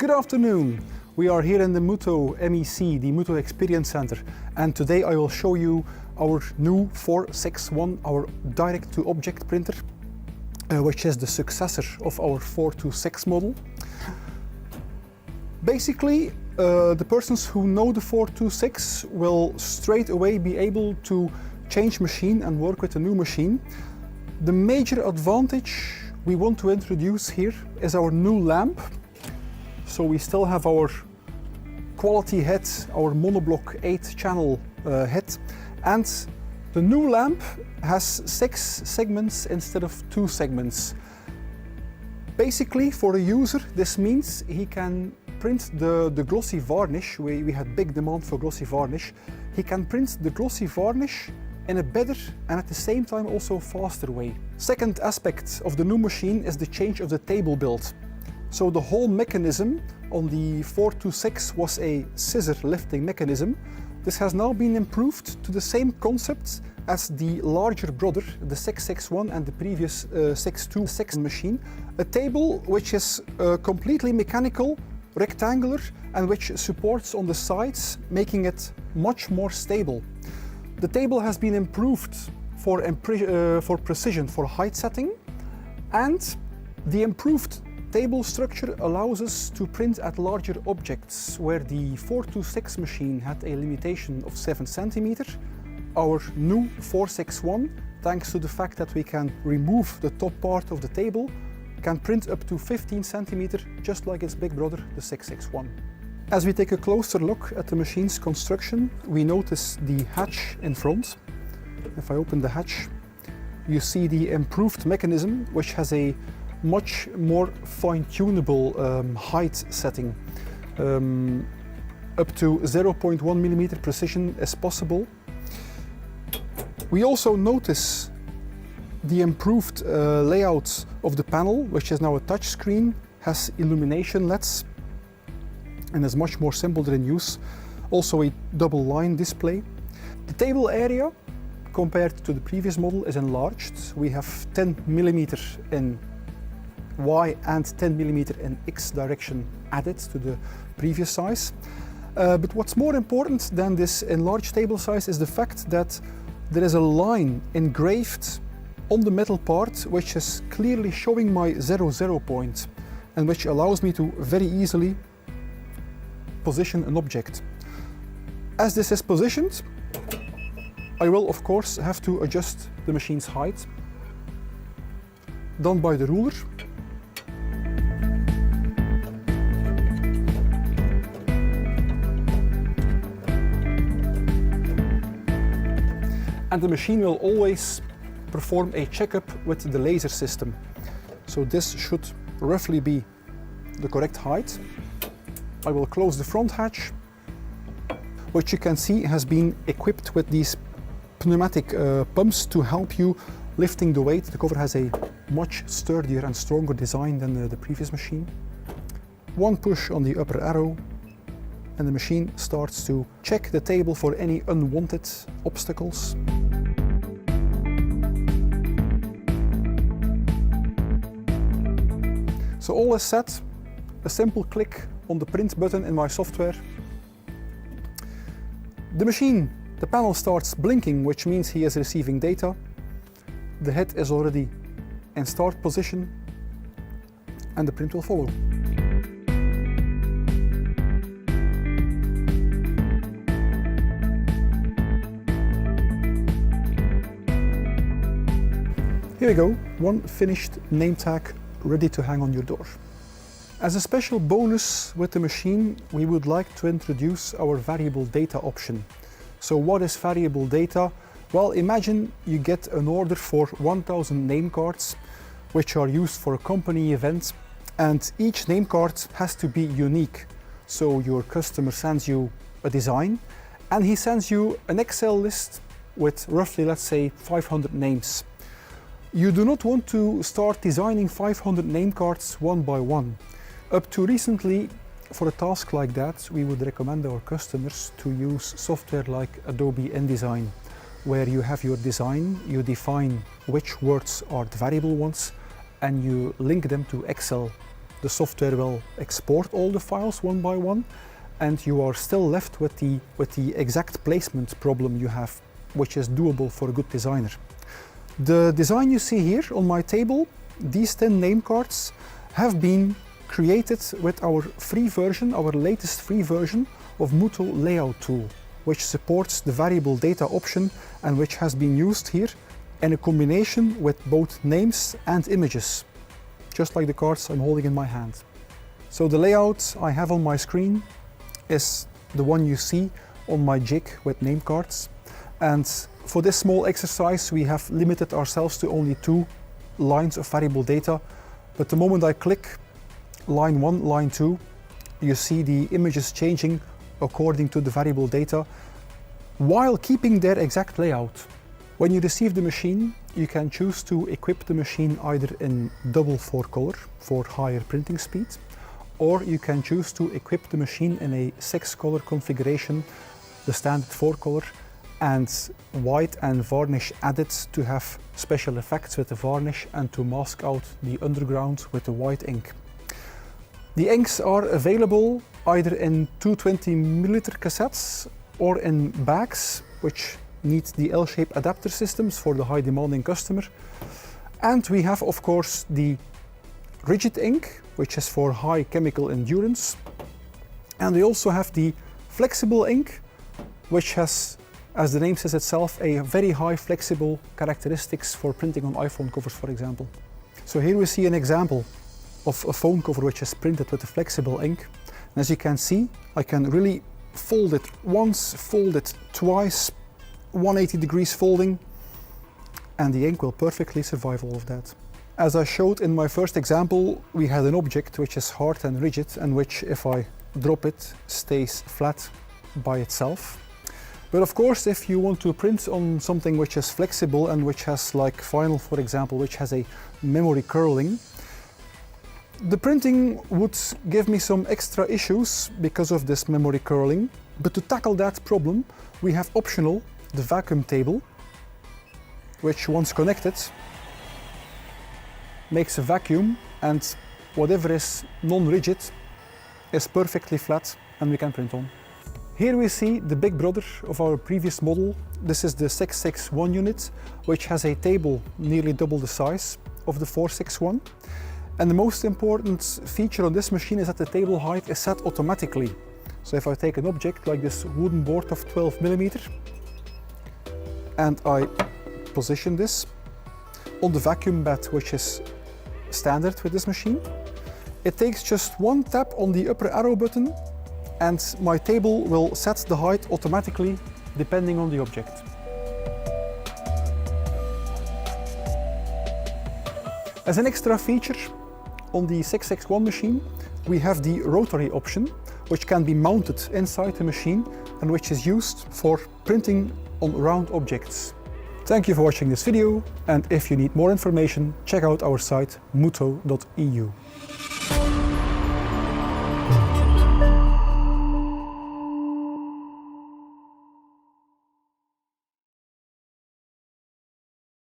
Good afternoon. We are here in the MUTOH MEC, the MUTOH Experience Center, and today I will show you our new 461, our direct-to-object printer, which is the successor of our 426 model. Basically, the persons who know the 426 will straight away be able to change machine and work with a new machine. The major advantage we want to introduce here is our new lamp. So we still have our quality head, our monoblock 8-channel head, and the new lamp has 6 segments instead of 2 segments. Basically, for a user, this means he can print the glossy varnish. We had big demand for glossy varnish. He can print the glossy varnish in a better and at the same time also faster way. Second aspect of the new machine is the change of the table build. So the whole mechanism on the 426 was a scissor lifting mechanism. This has now been improved to the same concept as the larger brother, the 661 and the previous 626 machine. A table which is completely mechanical, rectangular, and which supports on the sides, making it much more stable. The table has been improved for precision, for height setting, and the improved table structure allows us to print at larger objects, where the 426 machine had a limitation of 7 cm. Our new 461, thanks to the fact that we can remove the top part of the table, can print up to 15 cm, just like its big brother, the 661. As we take a closer look at the machine's construction, we notice the hatch in front. If I open the hatch, you see the improved mechanism, which has a much more fine-tunable height setting. Up to 0.1 mm precision is possible. We also notice the improved layout of the panel, which is now a touch screen, has illumination LEDs, and is much more simple in use. Also a double line display. The table area, compared to the previous model, is enlarged. We have 10 mm in Y and 10 mm in X direction added to the previous size. But what's more important than this enlarged table size is the fact that there is a line engraved on the metal part which is clearly showing my 0 point, and which allows me to very easily position an object. As this is positioned, I will of course have to adjust the machine's height, done by the ruler. And the machine will always perform a checkup with the laser system. So this should roughly be the correct height. I will close the front hatch, which you can see has been equipped with these pneumatic pumps to help you lifting the weight. The cover has a much sturdier and stronger design than the previous machine. One push on the upper arrow, and the machine starts to check the table for any unwanted obstacles. So all is set. A simple click on the print button in my software. The panel starts blinking, which means he is receiving data. The head is already in start position, and the print will follow. Here we go, one finished name tag ready to hang on your door. As a special bonus with the machine, we would like to introduce our variable data option. So what is variable data? Well, imagine you get an order for 1000 name cards, which are used for a company event, and each name card has to be unique. So your customer sends you a design, and he sends you an Excel list with roughly, let's say, 500 names. You do not want to start designing 500 name cards one by one. Up to recently, for a task like that, we would recommend our customers to use software like Adobe InDesign, where you have your design, you define which words are the variable ones, and you link them to Excel The software will export all the files one by one, and you are still left with the exact placement problem you have, which is doable for a good designer. The design you see here on my table, these 10 name cards, have been created with our free version, our latest free version of MUTOH Layout Tool, which supports the variable data option and which has been used here in a combination with both names and images, just like the cards I'm holding in my hand. So the layout I have on my screen is the one you see on my jig with name cards. And for this small exercise, we have limited ourselves to only 2 lines of variable data. But the moment I click line 1, line 2, you see the images changing according to the variable data while keeping their exact layout. When you receive the machine, you can choose to equip the machine either in double 4-color for higher printing speed, or you can choose to equip the machine in a 6-color configuration, the standard 4-color, and white and varnish added to have special effects with the varnish and to mask out the underground with the white ink. The inks are available either in 220mm cassettes or in bags, which need the L-shape adapter systems for the high demanding customer. And we have, of course, the rigid ink, which is for high chemical endurance. And we also have the flexible ink, which has, as the name says itself, a very high flexible characteristics for printing on iPhone covers, for example. So here we see an example of a phone cover which is printed with a flexible ink. And as you can see, I can really fold it once, fold it twice, 180 degrees folding, and the ink will perfectly survive all of that. As I showed in my first example, we had an object which is hard and rigid and which, if I drop it, stays flat by itself. But of course, if you want to print on something which is flexible and which has, like vinyl, for example, which has a memory curling, the printing would give me some extra issues because of this memory curling. But to tackle that problem, we have optional the vacuum table, which once connected makes a vacuum, and whatever is non-rigid is perfectly flat and we can print on. Here we see the big brother of our previous model. This is the 661 unit, which has a table nearly double the size of the 461. And the most important feature on this machine is that the table height is set automatically. So if I take an object like this wooden board of 12mm and I position this on the vacuum bed, which is standard with this machine, it takes just one tap on the upper arrow button and my table will set the height automatically depending on the object. As an extra feature on the 661 machine, we have the rotary option, which can be mounted inside the machine and which is used for printing on round objects. Thank you for watching this video, and if you need more information, check out our site mutoh.eu.